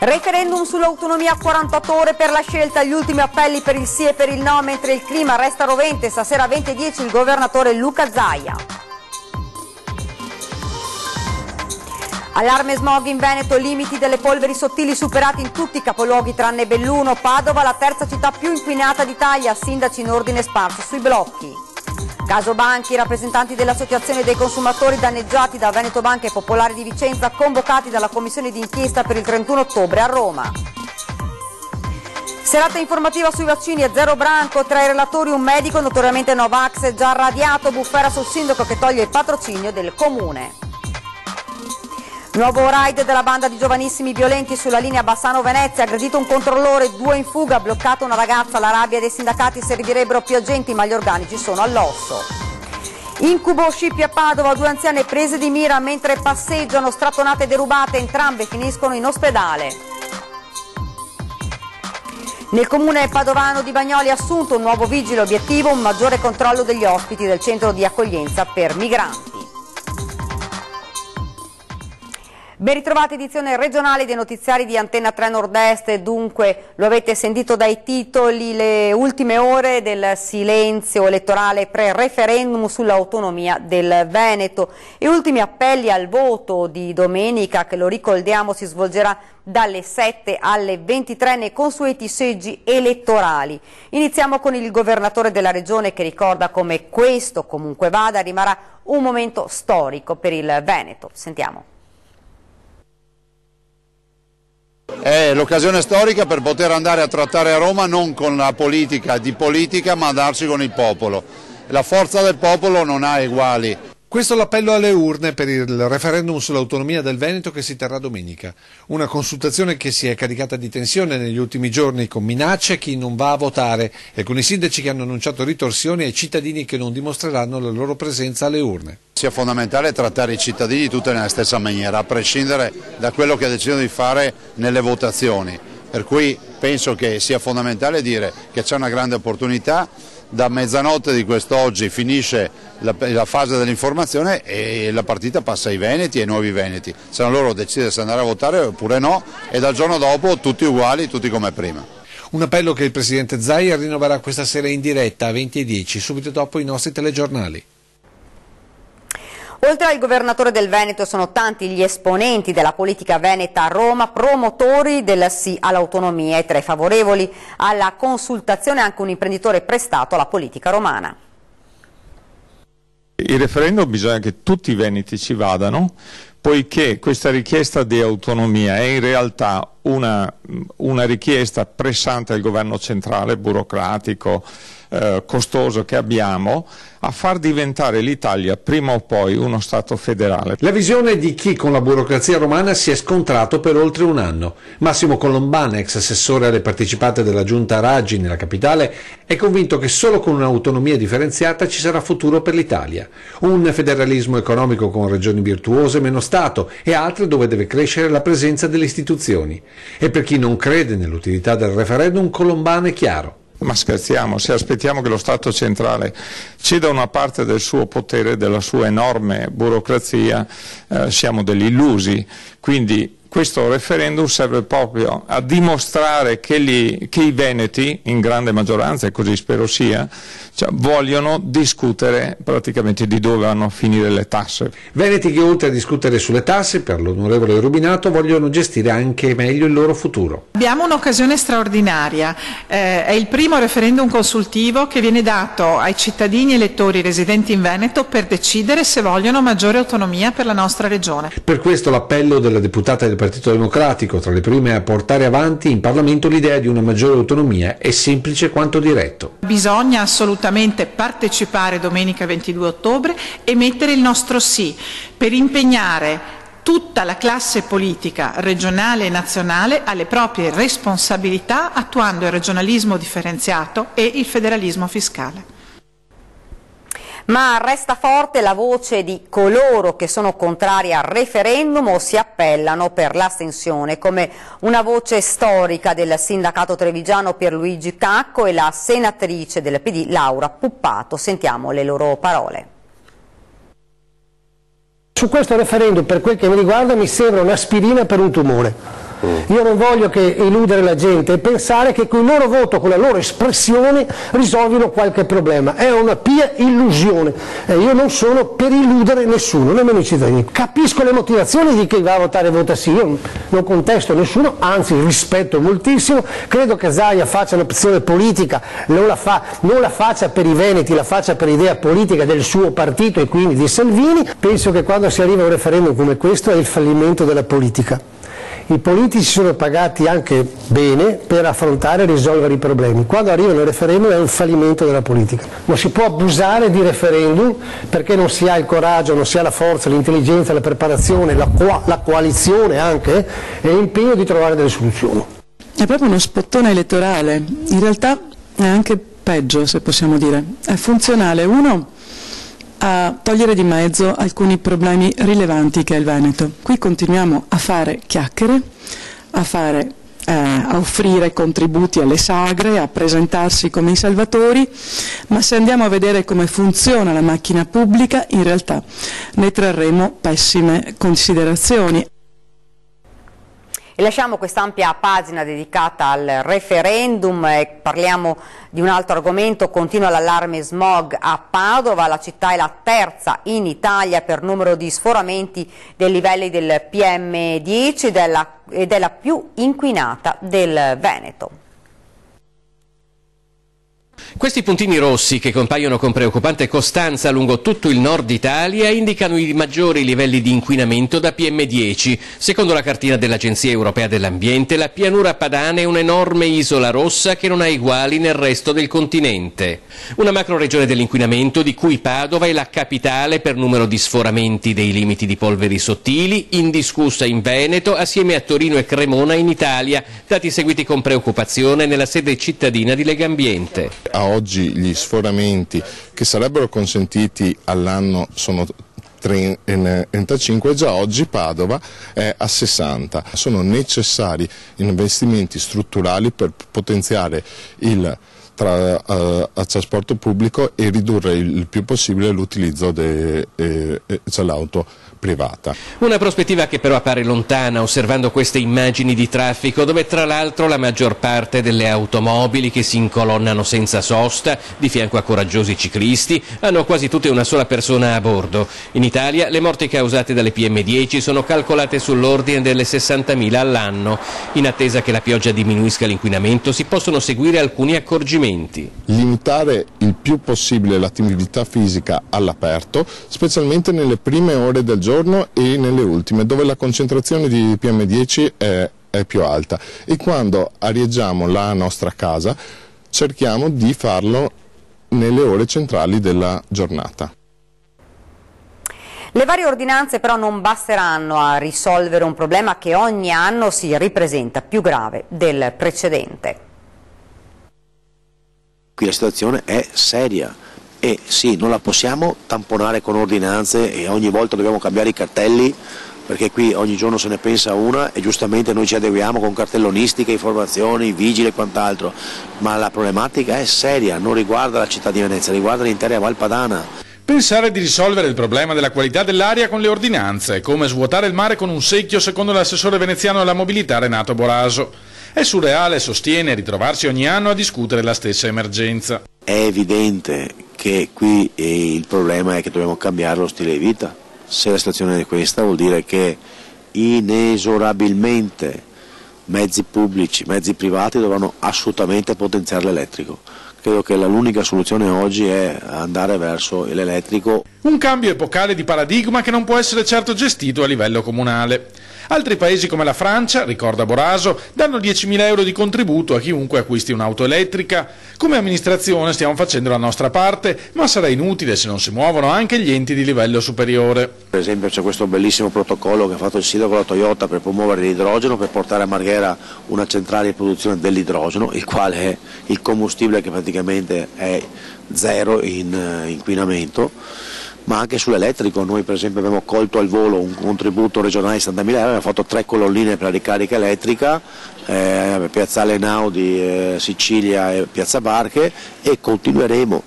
Referendum sull'autonomia a 48 ore per la scelta, gli ultimi appelli per il sì e per il no, mentre il clima resta rovente. Stasera 20:10 il governatore Luca Zaia. Allarme smog in Veneto, limiti delle polveri sottili superati in tutti i capoluoghi tranne Belluno. Padova, la terza città più inquinata d'Italia, sindaci in ordine sparso sui blocchi. Caso Banchi, rappresentanti dell'Associazione dei consumatori danneggiati da Veneto Banca e Popolare di Vicenza convocati dalla commissione d'inchiesta per il 31 ottobre a Roma. Serata informativa sui vaccini e zero branco, tra i relatori un medico notoriamente Novax già radiato, bufera sul sindaco che toglie il patrocinio del comune. Nuovo raid della banda di giovanissimi violenti sulla linea Bassano-Venezia, aggredito un controllore, 2 in fuga, bloccata una ragazza, la rabbia dei sindacati, servirebbero più agenti ma gli organici sono all'osso. Incubo scippi a Padova, 2 anziane prese di mira mentre passeggiano, strattonate e derubate, entrambe finiscono in ospedale. Nel comune padovano di Bagnoli assunto un nuovo vigile, obiettivo un maggiore controllo degli ospiti del centro di accoglienza per migranti. Ben ritrovati, edizione regionale dei notiziari di Antenna 3 Nord-Est. Dunque, lo avete sentito dai titoli, le ultime ore del silenzio elettorale pre-referendum sull'autonomia del Veneto e ultimi appelli al voto di domenica, che lo ricordiamo si svolgerà dalle 7 alle 23 nei consueti seggi elettorali. Iniziamo con il governatore della regione che ricorda come questo, comunque vada, rimarrà un momento storico per il Veneto. Sentiamo. È l'occasione storica per poter andare a trattare a Roma non con la politica di politica, ma andarci con il popolo. La forza del popolo non ha eguali. Questo è l'appello alle urne per il referendum sull'autonomia del Veneto che si terrà domenica. Una consultazione che si è caricata di tensione negli ultimi giorni, con minacce a chi non va a votare e con i sindaci che hanno annunciato ritorsioni ai cittadini che non dimostreranno la loro presenza alle urne. Sia fondamentale trattare i cittadini tutti nella stessa maniera, a prescindere da quello che decidono di fare nelle votazioni. Per cui penso che sia fondamentale dire che c'è una grande opportunità. Da mezzanotte di quest'oggi finisce la fase dell'informazione e la partita passa ai veneti e ai nuovi veneti. Se loro decidono se andare a votare oppure no, e dal giorno dopo tutti uguali, tutti come prima. Un appello che il presidente Zaia rinnoverà questa sera in diretta a 20:10, subito dopo i nostri telegiornali. Oltre al governatore del Veneto sono tanti gli esponenti della politica veneta a Roma, promotori del sì all'autonomia, e tra i favorevoli alla consultazione anche un imprenditore prestato alla politica romana. Il referendum bisogna che tutti i veneti ci vadano, poiché questa richiesta di autonomia è in realtà una richiesta pressante al governo centrale, burocratico, costoso che abbiamo, a far diventare l'Italia prima o poi uno Stato federale. La visione di chi con la burocrazia romana si è scontrato per oltre un anno. Massimo Colombana, ex assessore alle partecipate della giunta Raggi nella capitale, è convinto che solo con un'autonomia differenziata ci sarà futuro per l'Italia. Un federalismo economico con regioni virtuose, meno Stato, e altre dove deve crescere la presenza delle istituzioni. E per chi non crede nell'utilità del referendum, Colombana è chiaro. Ma scherziamo, se aspettiamo che lo Stato centrale ceda una parte del suo potere, della sua enorme burocrazia, siamo degli illusi. Quindi questo referendum serve proprio a dimostrare che i veneti, in grande maggioranza, e così spero sia, vogliono discutere praticamente di dove vanno a finire le tasse. Veneti che oltre a discutere sulle tasse, per l'onorevole Rubinato, vogliono gestire anche meglio il loro futuro. Abbiamo un'occasione straordinaria, è il primo referendum consultivo che viene dato ai cittadini elettori residenti in Veneto per decidere se vogliono maggiore autonomia per la nostra regione. Per questo l'appello della deputata del Partito Democratico, tra le prime a portare avanti in Parlamento l'idea di una maggiore autonomia, è semplice quanto diretto. Bisogna assolutamente partecipare domenica 22 ottobre e mettere il nostro sì per impegnare tutta la classe politica regionale e nazionale alle proprie responsabilità, attuando il regionalismo differenziato e il federalismo fiscale. Ma resta forte la voce di coloro che sono contrari al referendum o si appellano per l'astensione, come una voce storica del sindacato trevigiano Pierluigi Cacco e la senatrice del PD Laura Puppato. Sentiamo le loro parole. Su questo referendum, per quel che mi riguarda, mi sembra un'aspirina per un tumore. Io non voglio che illudere la gente e pensare che con il loro voto, con la loro espressione, risolvino qualche problema. È una pia illusione e io non sono per illudere nessuno, nemmeno i cittadini. Capisco le motivazioni di chi va a votare e vota sì, io non contesto nessuno, anzi rispetto moltissimo, credo che Zaia faccia un'opzione politica, non la faccia per i veneti, la faccia per idea politica del suo partito e quindi di Salvini. Penso che quando si arriva a un referendum come questo è il fallimento della politica. I politici sono pagati anche bene per affrontare e risolvere i problemi. Quando arrivano al referendum è un fallimento della politica. Non si può abusare di referendum perché non si ha il coraggio, non si ha la forza, l'intelligenza, la preparazione, la coalizione anche e l'impegno di trovare delle soluzioni. È proprio uno spottone elettorale, in realtà è anche peggio, se possiamo dire. È funzionale, uno, a togliere di mezzo alcuni problemi rilevanti che ha il Veneto. Qui continuiamo a fare chiacchiere, a offrire contributi alle sagre, a presentarsi come i salvatori, ma se andiamo a vedere come funziona la macchina pubblica, in realtà ne trarremo pessime considerazioni. E lasciamo quest'ampia pagina dedicata al referendum e parliamo di un altro argomento. Continua l'allarme smog a Padova, la città è la terza in Italia per numero di sforamenti dei livelli del PM10 ed è la più inquinata del Veneto. Questi puntini rossi, che compaiono con preoccupante costanza lungo tutto il nord Italia, indicano i maggiori livelli di inquinamento da PM10. Secondo la cartina dell'Agenzia Europea dell'Ambiente, la pianura padana è un'enorme isola rossa che non ha eguali nel resto del continente. Una macroregione dell'inquinamento di cui Padova è la capitale per numero di sforamenti dei limiti di polveri sottili, indiscussa in Veneto, assieme a Torino e Cremona in Italia, dati seguiti con preoccupazione nella sede cittadina di Legambiente. A oggi gli sforamenti che sarebbero consentiti all'anno sono 35, già oggi Padova è a 60. Sono necessari investimenti strutturali per potenziare il trasporto pubblico e ridurre il più possibile l'utilizzo dell'auto privata. Una prospettiva che però appare lontana osservando queste immagini di traffico, dove tra l'altro la maggior parte delle automobili che si incolonnano senza sosta di fianco a coraggiosi ciclisti hanno quasi tutte una sola persona a bordo. In Italia le morti causate dalle PM10 sono calcolate sull'ordine delle 60.000 all'anno. In attesa che la pioggia diminuisca l'inquinamento si possono seguire alcuni accorgimenti. Limitare il più possibile l'attività fisica all'aperto, specialmente nelle prime ore del giorno e nelle ultime, dove la concentrazione di PM10 è più alta, e quando arieggiamo la nostra casa cerchiamo di farlo nelle ore centrali della giornata. Le varie ordinanze però non basteranno a risolvere un problema che ogni anno si ripresenta più grave del precedente. Qui la situazione è seria. E sì, non la possiamo tamponare con ordinanze e ogni volta dobbiamo cambiare i cartelli, perché qui ogni giorno se ne pensa una e giustamente noi ci adeguiamo con cartellonistica, informazioni, vigili e quant'altro, ma la problematica è seria, non riguarda la città di Venezia, riguarda l'intera Val Padana. Pensare di risolvere il problema della qualità dell'aria con le ordinanze è come svuotare il mare con un secchio, secondo l'assessore veneziano alla mobilità Renato Boraso. È surreale, sostiene, ritrovarsi ogni anno a discutere la stessa emergenza. È evidente che qui il problema è che dobbiamo cambiare lo stile di vita. Se la situazione è questa vuol dire che inesorabilmente mezzi pubblici, mezzi privati dovranno assolutamente potenziare l'elettrico. Credo che l'unica soluzione oggi è andare verso l'elettrico. Un cambio epocale di paradigma che non può essere certo gestito a livello comunale. Altri paesi come la Francia, ricorda Boraso, danno 10.000 euro di contributo a chiunque acquisti un'auto elettrica. Come amministrazione stiamo facendo la nostra parte, ma sarà inutile se non si muovono anche gli enti di livello superiore. Per esempio c'è questo bellissimo protocollo che ha fatto il sindaco della Toyota per promuovere l'idrogeno, per portare a Marghera una centrale di produzione dell'idrogeno, il quale è il combustibile che praticamente è zero in inquinamento. Ma anche sull'elettrico noi per esempio abbiamo colto al volo un contributo regionale di 60.000 euro, abbiamo fatto 3 colonnine per la ricarica elettrica, Piazzale Einaudi, Sicilia e Piazza Barche, e continueremo.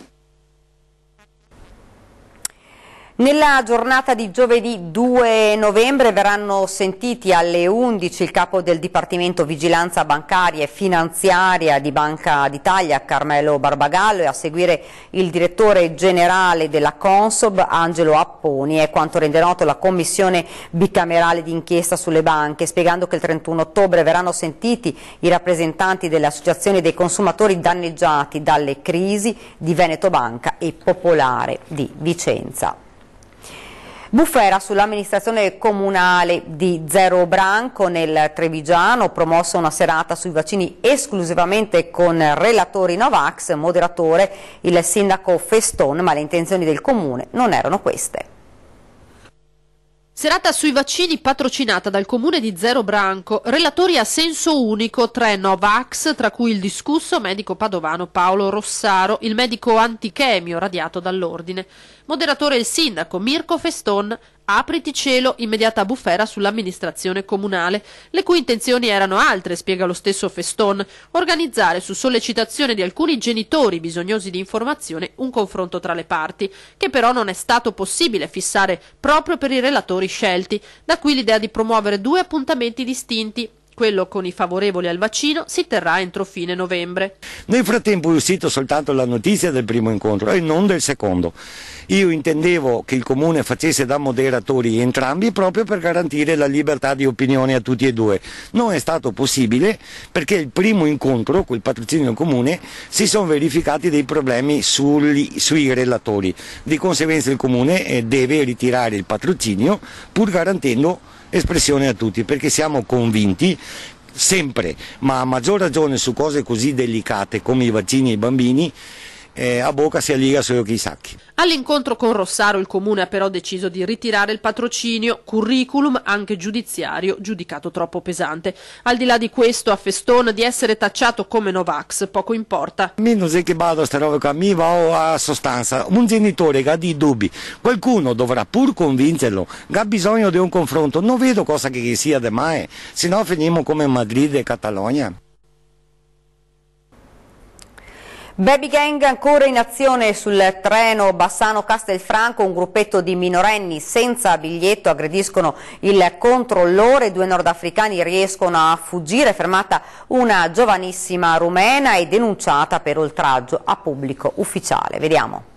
Nella giornata di giovedì 2 novembre verranno sentiti alle 11 il capo del Dipartimento Vigilanza Bancaria e Finanziaria di Banca d'Italia, Carmelo Barbagallo, e a seguire il direttore generale della Consob, Angelo Apponi. È quanto rende noto la Commissione bicamerale d'inchiesta sulle banche, spiegando che il 31 ottobre verranno sentiti i rappresentanti delle associazioni dei consumatori danneggiati dalle crisi di Veneto Banca e Popolare di Vicenza. Bufera sull'amministrazione comunale di Zero Branco nel Trevigiano, promossa una serata sui vaccini esclusivamente con relatori Novax, moderatore il sindaco Feston, ma le intenzioni del comune non erano queste. Serata sui vaccini patrocinata dal comune di Zero Branco, relatori a senso unico, 3 Novax, tra cui il discusso medico padovano Paolo Rossaro, il medico antichemio radiato dall'ordine. Moderatore il sindaco Mirko Feston, apriti cielo, immediata bufera sull'amministrazione comunale, le cui intenzioni erano altre, spiega lo stesso Feston, organizzare su sollecitazione di alcuni genitori bisognosi di informazione un confronto tra le parti, che però non è stato possibile fissare proprio per i relatori scelti, da qui l'idea di promuovere 2 appuntamenti distinti. Quello con i favorevoli al vaccino si terrà entro fine novembre. Nel frattempo è uscita soltanto la notizia del primo incontro e non del secondo. Io intendevo che il comune facesse da moderatori entrambi proprio per garantire la libertà di opinione a tutti e due. Non è stato possibile perché il primo incontro col patrocinio comune si sono verificati dei problemi sui relatori. Di conseguenza il comune deve ritirare il patrocinio pur garantendo espressione a tutti, perché siamo convinti sempre, ma a maggior ragione su cose così delicate come i vaccini ai bambini, a bocca si alliga solo chi sacchi. All'incontro con Rossaro il comune ha però deciso di ritirare il patrocinio, curriculum anche giudiziario giudicato troppo pesante. Al di là di questo, a Feston di essere tacciato come Novax poco importa. A me non è che vado a sta roba qua, mi va a sostanza. Un genitore che ha dei dubbi, qualcuno dovrà pur convincerlo, che ha bisogno di un confronto. Non vedo cosa che sia da mai, se no finiamo come Madrid e Catalogna. Baby gang ancora in azione sul treno Bassano-Castelfranco, un gruppetto di minorenni senza biglietto aggrediscono il controllore, 2 nordafricani riescono a fuggire, fermata una giovanissima rumena e denunciata per oltraggio a pubblico ufficiale. Vediamo.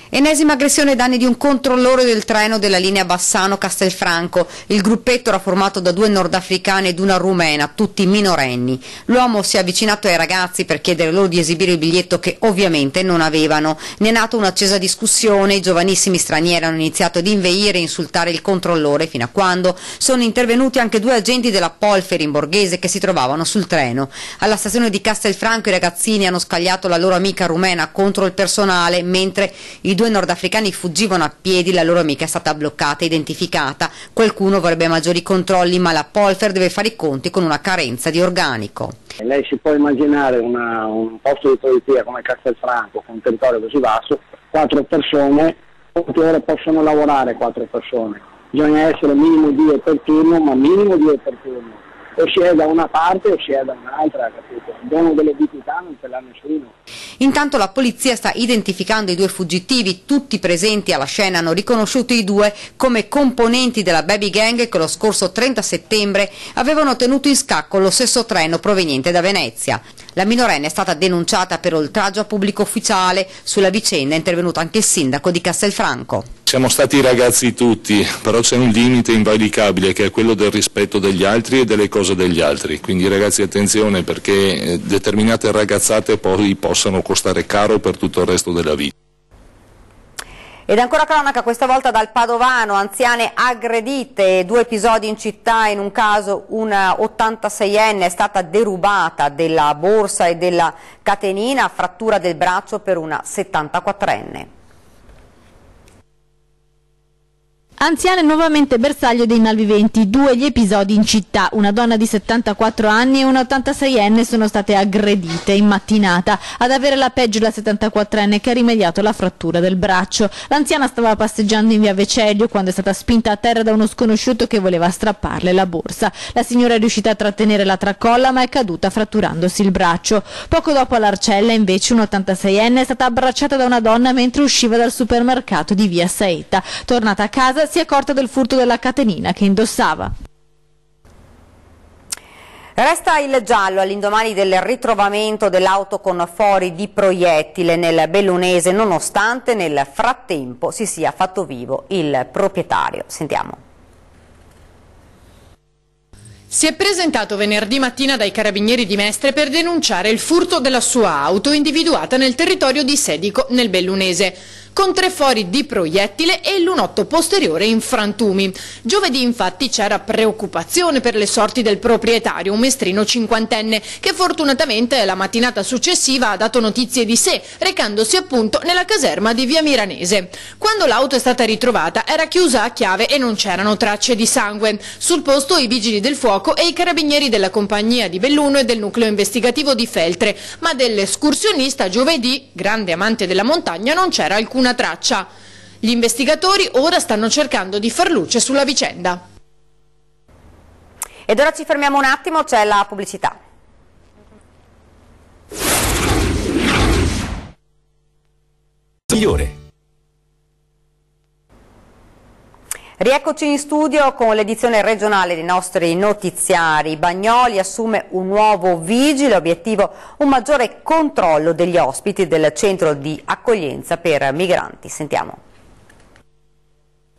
Ennesima aggressione ai danni di un controllore del treno della linea Bassano-Castelfranco. Il gruppetto era formato da 2 nordafricani ed una rumena, tutti minorenni. L'uomo si è avvicinato ai ragazzi per chiedere loro di esibire il biglietto che ovviamente non avevano. Ne è nata un'accesa discussione, i giovanissimi stranieri hanno iniziato ad inveire e insultare il controllore fino a quando sono intervenuti anche 2 agenti della Polfer in borghese che si trovavano sul treno. Alla stazione di Castelfranco i ragazzini hanno scagliato la loro amica rumena contro il personale, mentre i 2 nordafricani fuggivano a piedi, la loro amica è stata bloccata e identificata. Qualcuno vorrebbe maggiori controlli, ma la Polfer deve fare i conti con una carenza di organico. Lei si può immaginare un posto di polizia come Castelfranco, con un territorio così vasto, 4 persone, quante ore possono lavorare 4 persone? Bisogna essere minimo 2 per turno, ma minimo 2 per turno. O si è da una parte o si è da un'altra, capito? Il dono dell'equità non ce l'ha nessuno. Intanto la polizia sta identificando i 2 fuggitivi, tutti presenti alla scena hanno riconosciuto i 2 come componenti della baby gang che lo scorso 30 settembre avevano tenuto in scacco lo stesso treno proveniente da Venezia. La minorenne è stata denunciata per oltraggio a pubblico ufficiale. Sulla vicenda è intervenuto anche il sindaco di Castelfranco. Siamo stati ragazzi tutti, però c'è un limite invalicabile che è quello del rispetto degli altri e delle cose degli altri, quindi ragazzi attenzione perché determinate ragazzate poi possano costare caro per tutto il resto della vita. Ed ancora cronaca, questa volta dal Padovano, anziane aggredite, 2 episodi in città, in un caso una 86enne è stata derubata della borsa e della catenina, frattura del braccio per una 74enne. Anziane nuovamente bersaglio dei malviventi, 2 gli episodi in città. Una donna di 74 anni e una 86enne sono state aggredite in mattinata. Ad avere la peggio la 74enne che ha rimediato alla frattura del braccio. L'anziana stava passeggiando in via Vecelio quando è stata spinta a terra da uno sconosciuto che voleva strapparle la borsa. La signora è riuscita a trattenere la tracolla ma è caduta fratturandosi il braccio. Poco dopo all'Arcella invece un 86enne è stata abbracciata da una donna mentre usciva dal supermercato di via Saetta. Tornata a casa si è accorta del furto della catenina che indossava. Resta il giallo all'indomani del ritrovamento dell'auto con fori di proiettile nel Bellunese, nonostante nel frattempo si sia fatto vivo il proprietario. Sentiamo. Si è presentato venerdì mattina dai carabinieri di Mestre per denunciare il furto della sua auto individuata nel territorio di Sedico, nel Bellunese, con 3 fori di proiettile e il lunotto posteriore in frantumi. Giovedì infatti c'era preoccupazione per le sorti del proprietario, un mestrino 50enne, che fortunatamente la mattinata successiva ha dato notizie di sé, recandosi appunto nella caserma di via Miranese. Quando l'auto è stata ritrovata era chiusa a chiave e non c'erano tracce di sangue. Sul posto i vigili del fuoco e i carabinieri della compagnia di Belluno e del nucleo investigativo di Feltre, ma dell'escursionista giovedì, grande amante della montagna, non c'era alcuna traccia. Gli investigatori ora stanno cercando di far luce sulla vicenda. Ed ora ci fermiamo un attimo, c'è la pubblicità. Migliore. Rieccoci in studio con l'edizione regionale dei nostri notiziari. Bagnoli assume un nuovo vigile, obiettivo un maggiore controllo degli ospiti del centro di accoglienza per migranti. Sentiamo.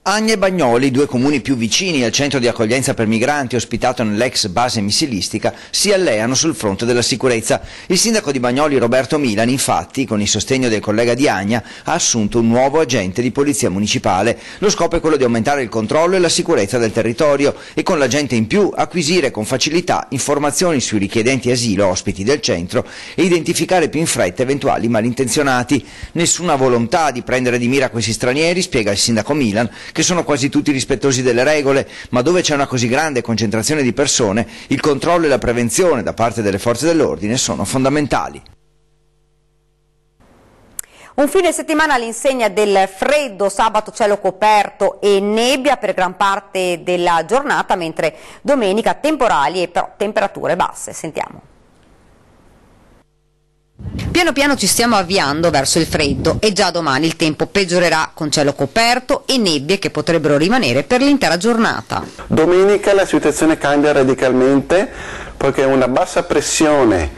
Agni e Bagnoli, 2 comuni più vicini al centro di accoglienza per migranti ospitato nell'ex base missilistica, si alleano sul fronte della sicurezza. Il sindaco di Bagnoli, Roberto Milani, infatti, con il sostegno del collega di Agna, ha assunto un nuovo agente di polizia municipale. Lo scopo è quello di aumentare il controllo e la sicurezza del territorio e con l'agente in più acquisire con facilità informazioni sui richiedenti asilo ospiti del centro e identificare più in fretta eventuali malintenzionati. Nessuna volontà di prendere di mira questi stranieri, spiega il sindaco Milan, che sono quasi tutti rispettosi delle regole, ma dove c'è una così grande concentrazione di persone, il controllo e la prevenzione da parte delle forze dell'ordine sono fondamentali. Un fine settimana all'insegna del freddo, sabato cielo coperto e nebbia per gran parte della giornata, mentre domenica temporali e però temperature basse. Sentiamo. Piano piano ci stiamo avviando verso il freddo e già domani il tempo peggiorerà con cielo coperto e nebbie che potrebbero rimanere per l'intera giornata. Domenica la situazione cambia radicalmente perché una bassa pressione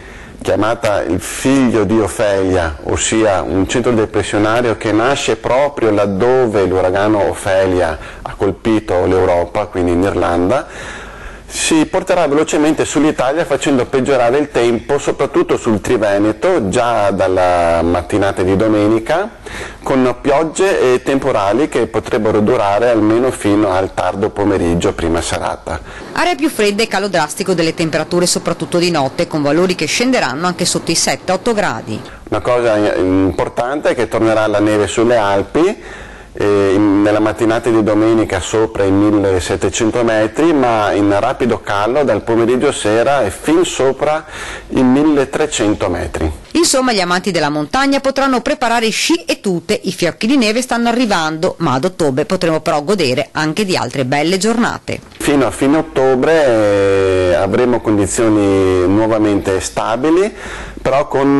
chiamata il figlio di Ofelia, ossia un centro depressionario che nasce proprio laddove l'uragano Ofelia ha colpito l'Europa, quindi in Irlanda, si porterà velocemente sull'Italia facendo peggiorare il tempo soprattutto sul Triveneto già dalla mattinata di domenica, con piogge e temporali che potrebbero durare almeno fino al tardo pomeriggio, prima serata. Area più fredda e calo drastico delle temperature soprattutto di notte, con valori che scenderanno anche sotto i 7-8 gradi. Una cosa importante è che tornerà la neve sulle Alpi, nella mattinata di domenica sopra i 1700 metri, ma in rapido calo dal pomeriggio sera e fin sopra i 1300 metri. Insomma, gli amanti della montagna potranno preparare sci e tute, i fiocchi di neve stanno arrivando, ma ad ottobre potremo però godere anche di altre belle giornate. Fino a fine ottobre avremo condizioni nuovamente stabili, però con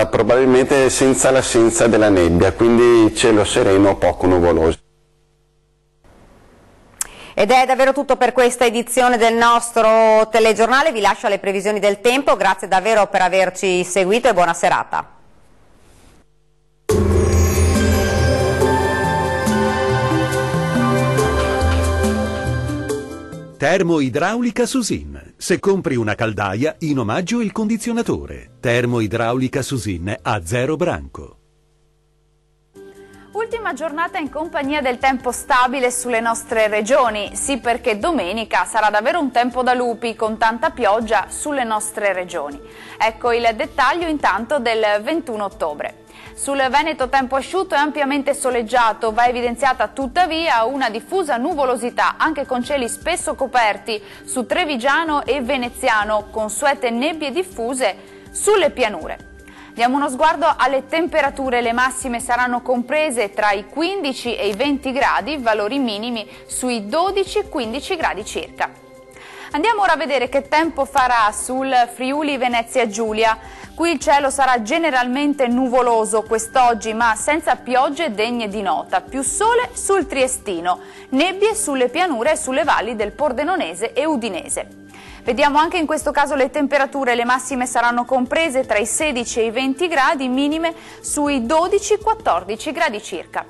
probabilmente senza l'assenza della nebbia, quindi cielo sereno, poco nuvoloso. Ed è davvero tutto per questa edizione del nostro telegiornale, vi lascio alle previsioni del tempo, grazie davvero per averci seguito e buona serata. Termoidraulica Susin. Se compri una caldaia, in omaggio il condizionatore. Termoidraulica Susin a 0 branco. Ultima giornata in compagnia del tempo stabile sulle nostre regioni, sì, perché domenica sarà davvero un tempo da lupi con tanta pioggia sulle nostre regioni. Ecco il dettaglio intanto del 21 ottobre. Sul Veneto tempo asciutto e ampiamente soleggiato, va evidenziata tuttavia una diffusa nuvolosità, anche con cieli spesso coperti su Trevigiano e Veneziano, consuete nebbie diffuse sulle pianure. Diamo uno sguardo alle temperature, le massime saranno comprese tra i 15 e i 20 gradi, valori minimi sui 12-15 gradi circa. Andiamo ora a vedere che tempo farà sul Friuli Venezia Giulia. Qui il cielo sarà generalmente nuvoloso quest'oggi, ma senza piogge degne di nota. Più sole sul Triestino, nebbie sulle pianure e sulle valli del Pordenonese e Udinese. Vediamo anche in questo caso le temperature, le massime saranno comprese tra i 16 e i 20 gradi, minime sui 12-14 gradi circa.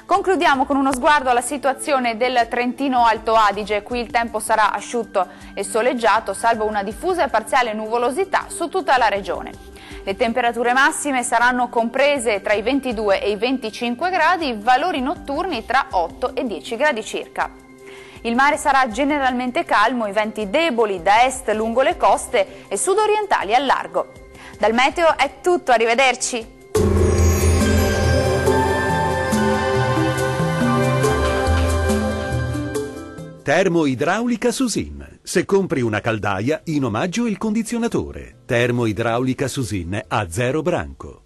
Concludiamo con uno sguardo alla situazione del Trentino Alto Adige. Qui il tempo sarà asciutto e soleggiato, salvo una diffusa e parziale nuvolosità su tutta la regione. Le temperature massime saranno comprese tra i 22 e i 25 gradi, valori notturni tra 8 e 10 gradi circa. Il mare sarà generalmente calmo, i venti deboli da est lungo le coste e sudorientali al largo. Dal meteo è tutto, arrivederci! Termoidraulica Susin. Se compri una caldaia, in omaggio il condizionatore. Termoidraulica Susin a 0 branco.